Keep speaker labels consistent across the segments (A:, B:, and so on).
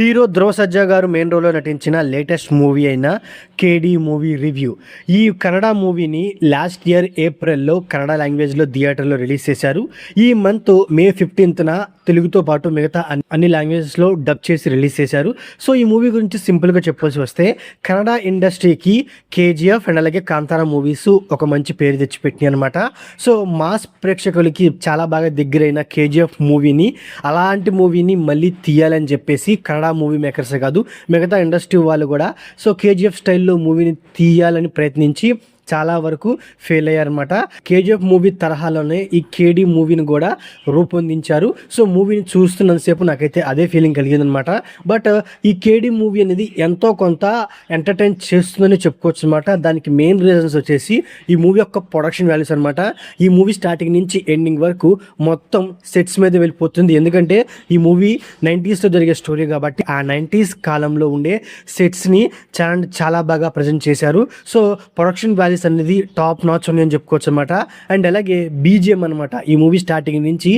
A: Hero ధ్రువ సజ్జా గారు main రోల్లో నటించిన లేటెస్ట్ మూవీ అయిన కేడీ మూవీ రివ్యూ. ఈ కన్నడ మూవీని లాస్ట్ ఇయర్ ఏప్రిల్లో కన్నడ లాంగ్వేజ్లో థియేటర్లో రిలీజ్ చేశారు. ఈ మంత్ మే 15న తెలుగుతో పాటు మిగతా అన్ని లాంగ్వేజెస్లో డబ్ చేసి రిలీజ్ చేశారు. సో ఈ మూవీ గురించి సింపుల్గా చెప్పాల్సి వస్తే కన్నడ ఇండస్ట్రీకి కేజీఎఫ్ అండ్ అలాగే కాంతారా మూవీస్ ఒక మంచి పేరు తెచ్చిపెట్టినాయి అనమాట. సో మాస్ ప్రేక్షకులకి చాలా బాగా దగ్గరైన కేజీఎఫ్ మూవీని అలాంటి మూవీని మళ్ళీ తీయాలని చెప్పేసి కన్నడ మూవీ మేకర్సే కాదు మిగతా ఇండస్ట్రీ వాళ్ళు కూడా సో కేజీఎఫ్ స్టైల్లో మూవీని తీయాలని ప్రయత్నించి చాలా వరకు ఫెయిల్ అయ్యారనమాట. కేజీఎఫ్ మూవీ తరహాలోనే ఈ కేడీ మూవీని కూడా రూపొందించారు. సో మూవీని చూస్తున్నంతసేపు నాకైతే అదే ఫీలింగ్ కలిగిందనమాట. బట్ ఈ కేడీ మూవీ అనేది ఎంతో కొంత ఎంటర్టైన్ చేస్తుందని చెప్పుకోవచ్చు అనమాట. దానికి మెయిన్ రీజన్స్ వచ్చేసి ఈ మూవీ యొక్క ప్రొడక్షన్ వాల్యూస్ అనమాట. ఈ మూవీ స్టార్టింగ్ నుంచి ఎండింగ్ వరకు మొత్తం సెట్స్ మీద వెళ్ళిపోతుంది. ఎందుకంటే ఈ మూవీ 90sలో జరిగే స్టోరీ కాబట్టి ఆ 90s కాలంలో ఉండే సెట్స్ని చాలా బాగా ప్రజెంట్ చేశారు. సో ప్రొడక్షన్ వాల్యూస్ అనేది టాప్ నాచ్ అని చెప్పుకోవచ్చు అనమాట. అండ్ అలాగే బీజిఎం అనమాట. ఈ మూవీ స్టార్టింగ్ నుంచి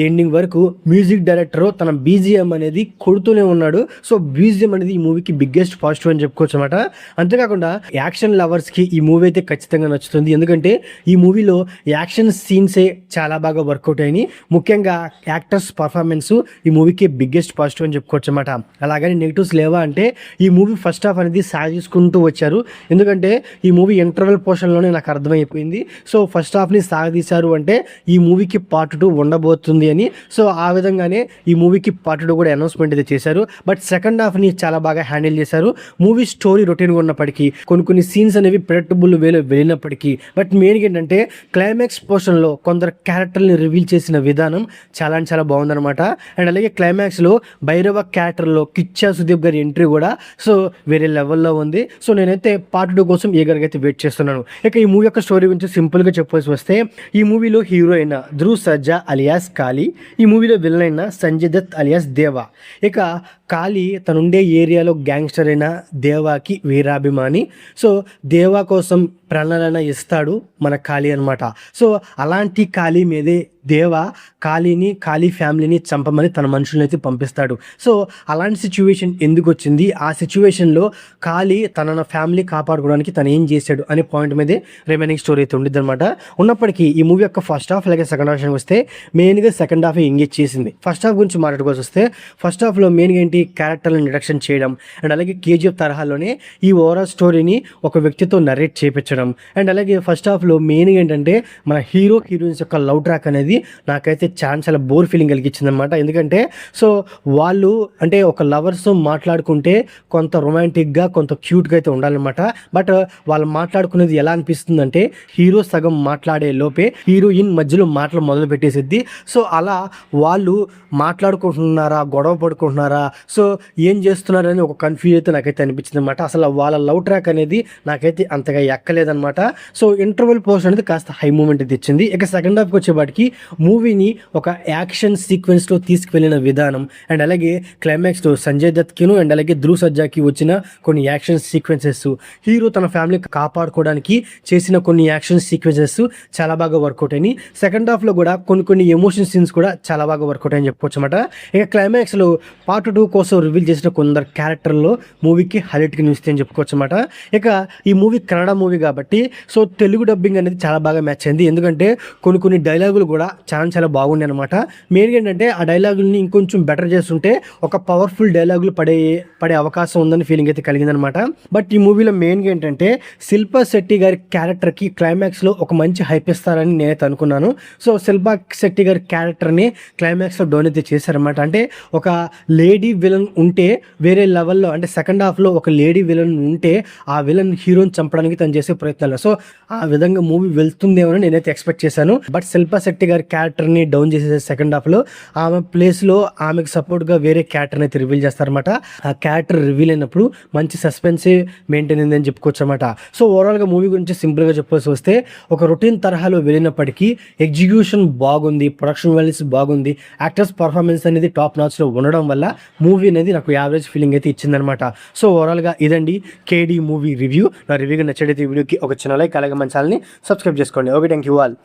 A: ఎండింగ్ వరకు మ్యూజిక్ డైరెక్టర్ తన బీజిఎం అనేది కొడుతూనే ఉన్నాడు. సో బీజిఎం అనేది ఈ మూవీకి బిగ్గెస్ట్ పాజిటివ్ అని చెప్పుకోవచ్చు అనమాట. అంతేకాకుండా యాక్షన్ లవర్స్కి ఈ మూవీ అయితే ఖచ్చితంగా నచ్చుతుంది. ఎందుకంటే ఈ మూవీలో యాక్షన్ సీన్సే చాలా బాగా వర్కౌట్ అయినాయి. ముఖ్యంగా యాక్టర్స్ పర్ఫార్మెన్స్ ఈ మూవీకి బిగ్గెస్ట్ పాజిటివ్ అని చెప్పుకోవచ్చు అనమాట. అలాగని నెగిటివ్స్ లేవా అంటే ఈ మూవీ ఫస్ట్ హాఫ్ అనేది సాగించుకుంటూ వచ్చారు. ఎందుకంటే ఈ మూవీ ఇంటర్వెల్ పోర్షన్లోనే నాకు అర్థమైపోయింది. సో ఫస్ట్ హాఫ్ని సాగదీశారు అంటే ఈ మూవీకి పార్ట్ 2 ఉండబోతుంది అని. సో ఆ విధంగానే ఈ మూవీకి పార్ట్ 2 కూడా అనౌన్స్మెంట్ అయితే చేశారు. బట్ సెకండ్ హాఫ్ని చాలా బాగా హ్యాండిల్ చేశారు. మూవీ స్టోరీ రొటీన్గా ఉన్నప్పటికీ కొన్ని సీన్స్ అనేవి ప్రెడిక్టబుల్ వేలో వెళ్ళినప్పటికీ బట్ మెయిన్గా ఏంటంటే క్లైమాక్స్ పోర్షన్లో కొందరు క్యారెక్టర్ని రివీల్ చేసిన విధానం చాలా బాగుందనమాట. అండ్ అలాగే క్లైమాక్స్లో భైరవ క్యారెక్టర్లో కిచ్చా సుదీప్ గారి ఎంట్రీ కూడా సో వేరే లెవెల్లో ఉంది. సో నేనైతే పార్ట్ 2 కోసం ఈగర్గా అయితే వెయిట్ చేస్తున్నాను. ఇక ఈ మూవీ యొక్క స్టోరీ గురించి సింపుల్గా చెప్పాల్సి వస్తే ఈ మూవీలో హీరో అయిన ధ్రువ్ సజ్జా అలియాస్ కాళీ, ఈ మూవీలో విలన్ అయిన సంజయ్ దత్ అలియాస్ దేవా. ఇక కాళీ తనుండే ఏరియాలో గ్యాంగ్స్టర్ అయిన దేవాకి వీరాభిమాని. సో దేవా కోసం ప్రాణాలైనా ఇస్తాడు మన కాళీ అనమాట. సో అలాంటి కాళీ మీదే దేవా కాళీ ఫ్యామిలీని చంపమని తన మనుషులను అయితే పంపిస్తాడు. సో అలాంటి సిచ్యువేషన్ ఎందుకు వచ్చింది, ఆ సిచ్యువేషన్లో కాళీ తన ఫ్యామిలీ కాపాడుకోవడానికి తను ఏం చేశాడు అనే పాయింట్ మీదే రిమైనింగ్ స్టోరీ అయితే ఉండిద్ది అనమాట. ఉన్నప్పటికీ ఈ మూవీ యొక్క ఫస్ట్ హాఫ్ అలాగే సెకండ్ హాఫ్ వస్తే మెయిన్గా సెకండ్ హాఫ్ ఎంగేజ్ చేసింది. ఫస్ట్ హాఫ్ గురించి మాట్లాడుకోవాల్సి వస్తే ఫస్ట్ హాఫ్లో మెయిన్గా ఏంటి క్యారెక్టర్లను ఇంట్రడక్షన్ చేయడం అండ్ అలాగే కేజీఎఫ్ తరహాలోనే ఈ ఓవరాల్ స్టోరీని ఒక వ్యక్తితో నరేట్ చేయించడం అండ్ అలాగే ఫస్ట్ హాఫ్లో మెయిన్గా ఏంటంటే మన హీరోయిన్స్ యొక్క లవ్ ట్రాక్ అనేది నాకైతే చాలా బోర్ ఫీలింగ్ కలిగించింది అనమాట. ఎందుకంటే సో వాళ్ళు అంటే ఒక లవర్స్ మాట్లాడుకుంటే కొంత రొమాంటిక్గా కొంత క్యూట్గా అయితే ఉండాలన్నమాట. బట్ వాళ్ళు మాట్లాడుకునేది ఎలా అనిపిస్తుంది అంటే హీరో సగం మాట్లాడే లోపే హీరోయిన్ మధ్యలో మాటలు మొదలు పెట్టేసిద్ది. సో అలా వాళ్ళు మాట్లాడుకుంటున్నారా గొడవ పడుకుంటున్నారా సో ఏం చేస్తున్నారని ఒక కన్ఫ్యూజ్ అయితే నాకైతే అనిపించింది అనమాట. అసలు వాళ్ళ లవ్ ట్రాక్ అనేది నాకైతే అంతగా ఎక్కలేదన్నమాట. సో ఇంటర్వెల్ పోస్ట్ అనేది కాస్త హై మూమెంట్ అయితే ఇచ్చింది. ఇక సెకండ్ హాఫ్కి వచ్చేపాటికి మూవీని ఒక యాక్షన్ సీక్వెన్స్లో తీసుకువెళ్ళిన విధానం అండ్ అలాగే క్లైమాక్స్లో సంజయ్ దత్కిను అండ్ అలాగే ధ్రువ్ సజ్జాకి వచ్చిన కొన్ని యాక్షన్ సీక్వెన్సెస్, హీరో తన ఫ్యామిలీ కాపాడుకోవడానికి చేసిన కొన్ని యాక్షన్ సీక్వెన్సెస్ చాలా బాగా వర్కౌట్ అయినాయి. సెకండ్ హాఫ్లో కూడా కొన్ని ఎమోషన్ సీన్స్ కూడా చాలా బాగా వర్కౌట్ అని చెప్పుకోవచ్చు అనమాట. ఇక క్లైమాక్స్లో పార్ట్ 2 కోసం రివీల్ చేసిన కొందరు క్యారెక్టర్లో మూవీకి హైలైట్గా నిలుస్తాయి అని చెప్పుకోవచ్చు అనమాట. ఇక ఈ మూవీ కన్నడ మూవీ కాబట్టి సో తెలుగు డబ్బింగ్ అనేది చాలా బాగా మ్యాచ్ అయింది. ఎందుకంటే కొన్ని డైలాగులు కూడా చాలా బాగున్నాయి అనమాట. మెయిన్గా ఏంటంటే ఆ డైలాగుల్ని ఇంకొంచెం బెటర్ చేస్తుంటే ఒక పవర్ఫుల్ డైలాగులు పడే అవకాశం ఉందని ఫీలింగ్ అయితే కలిగిందనమాట. బట్ ఈ మూవీలో మెయిన్గా ఏంటంటే శిల్పా శెట్టి గారి క్యారెక్టర్కి క్లైమాక్స్లో ఒక మంచి హైప్ ఇస్తారని నేనైతే అనుకున్నాను. సో శిల్పా శెట్టి గారి క్యారెక్టర్ని క్లైమాక్స్లో డౌన్ అయితే చేశారనమాట. అంటే ఒక లేడీ విలన్ ఉంటే వేరే లెవెల్లో అంటే సెకండ్ హాఫ్లో ఒక లేడీ విలన్ ఉంటే ఆ విలన్ హీరోని చంపడానికి తను చేసే ప్రయత్నాలు సో ఆ విధంగా మూవీ వెళ్తుందేమో నేనైతే ఎక్స్పెక్ట్ చేశాను. బట్ శిల్పా శెట్టి గారి క్యారెక్టర్ని డౌన్ చేసే సెకండ్ హాఫ్లో ఆమె ప్లేస్లో ఆమెకు సపోర్ట్గా వేరే క్యారెక్టర్ని అయితే రివీల్ చేస్తారనమాట. ఆ క్యారెక్టర్ రివీల్ అయినప్పుడు మంచి సస్పెన్సే మెయింటైన్ అయిందని చెప్పుకోవచ్చు అనమాట. సో ఓవరాల్గా మూవీ గురించి సింపుల్గా చెప్పాల్సి వస్తే ఒక రొటీన్ తరహాలో వెళ్ళినప్పటికీ ఎగ్జిక్యూషన్ బాగుంది, ప్రొడక్షన్ వాల్యూస్ బాగుంది, యాక్టర్స్ పర్ఫార్మెన్స్ అనేది టాప్ నాచ్లో ఉండడం వల్ల మూవీ అనేది నాకు యావరేజ్ ఫీలింగ్ అయితే ఇచ్చిందనమాట. సో ఓవరాల్గా ఇదండి కేడీ మూవీ రివ్యూ. నా రివ్యూగా నచ్చడైతే వీడియోకి ఒక చిన్న లైక్ అలాగే మన ఛానల్ని సబ్స్క్రైబ్ చేసుకోండి. Okay, thank you all.